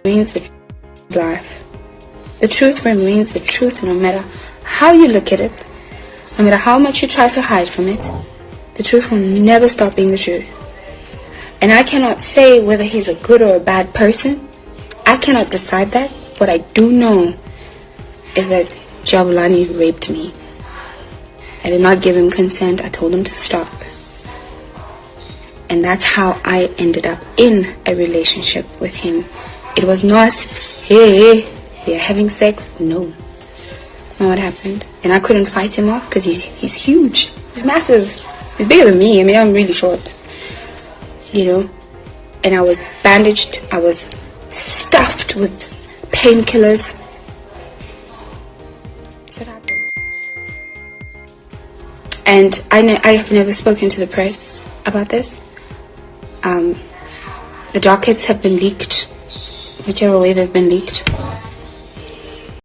remains the life. The truth remains the truth no matter how you look at it, no matter how much you try to hide from it. The truth will never stop being the truth. And I cannot say whether he's a good or a bad person. I cannot decide that. What I do know is that Jabulani raped me. I did not give him consent. I told him to stop. And that's how I ended up in a relationship with him. It was not, hey, we are having sex. No, it's not what happened. And I couldn't fight him off because he's huge. He's massive. He's bigger than me. I mean, I'm really short. You know? And I was bandaged. I was stuffed with painkillers. That's what happened. And I have never spoken to the press about this. The dockets have been leaked, whichever way they've been leaked.